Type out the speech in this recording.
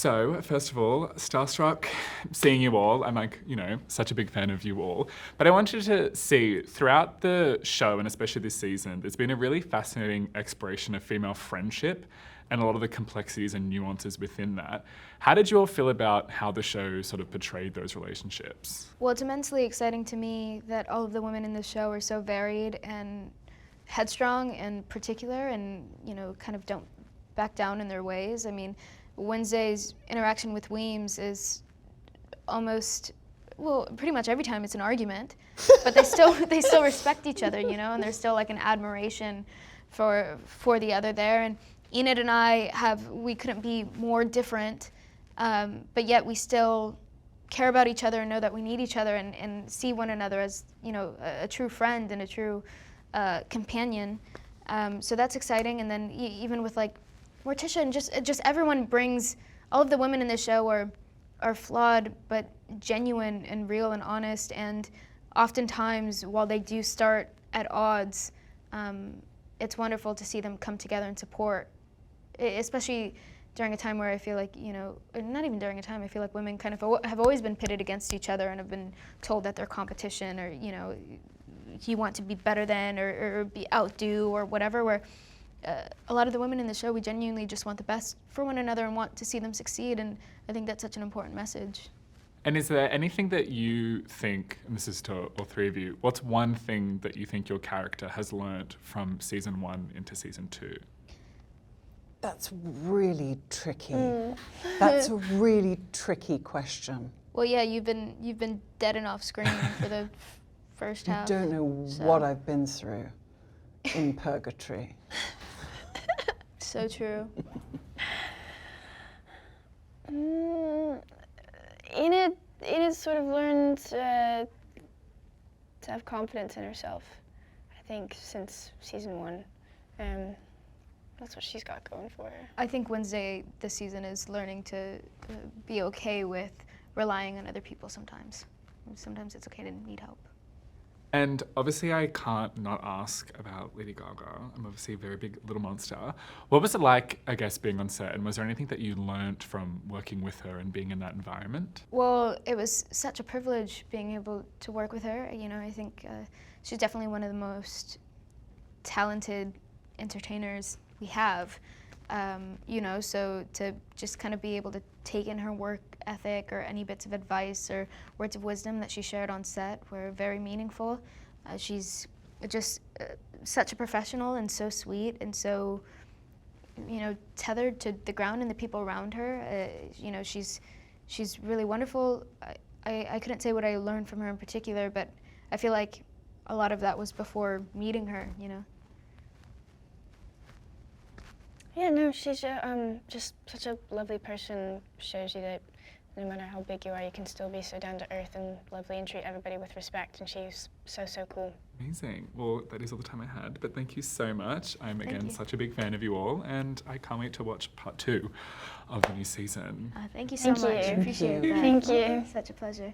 So, first of all, starstruck seeing you all. I'm such a big fan of you all. But I wanted to see, throughout the show, and especially this season, there's been a really fascinating exploration of female friendship and a lot of the complexities and nuances within that. How did you all feel about how the show sort of portrayed those relationships? Well, it's immensely exciting to me that all of the women in the show are so varied and headstrong and particular and, kind of don't back down in their ways. I mean, Wednesday's interaction with Weems is pretty much every time it's an argument, but they still respect each other, and there's still like an admiration for the other there. And Enid and we couldn't be more different, but yet we still care about each other and know that we need each other and see one another as, a true friend and a true companion. So that's exciting. And then even with like Morticia and just everyone brings, all of the women in the show are flawed but genuine and real and honest, and oftentimes while they do start at odds, it's wonderful to see them come together and support, especially during a time where I feel like, not even during a time, I feel like women kind of have always been pitted against each other and have been told that they're competition or, you want to be better than or be outdo or whatever, where a lot of the women in the show, we genuinely just want the best for one another and want to see them succeed, and I think that's such an important message. And is there anything that you think, and this is to all three of you, what's one thing that you think your character has learnt from season 1 into season 2? That's really tricky. That's a really tricky question. Well, yeah, you've been dead and off screen for the first half. You don't know what I've been through in purgatory. So true. Enid sort of learned to have confidence in herself, I think, since season 1. That's what she's got going for her. I think Wednesday this season is learning to be okay with relying on other people sometimes. Sometimes it's okay to need help. And obviously I can't not ask about Lady Gaga. I'm obviously a very big little monster. What was it like, I guess, being on set? And was there anything that you learnt from working with her and being in that environment? Well, it was such a privilege being able to work with her. I think she's definitely one of the most talented entertainers we have. So to just kind of be able to take in her work ethic or any bits of advice or words of wisdom that she shared on set were very meaningful. She's just such a professional and so sweet and so, tethered to the ground and the people around her. She's really wonderful. I couldn't say what I learned from her in particular, but I feel like a lot of that was before meeting her, Yeah, no, she's just such a lovely person. Shows you that no matter how big you are, you can still be so down to earth and lovely and treat everybody with respect, and she's so cool. Amazing. Well, that is all the time I had, but thank you so much. I'm, again, such a big fan of you all, and I can't wait to watch part 2 of the new season. Thank you so much. I appreciate that. Thank you. Such a pleasure.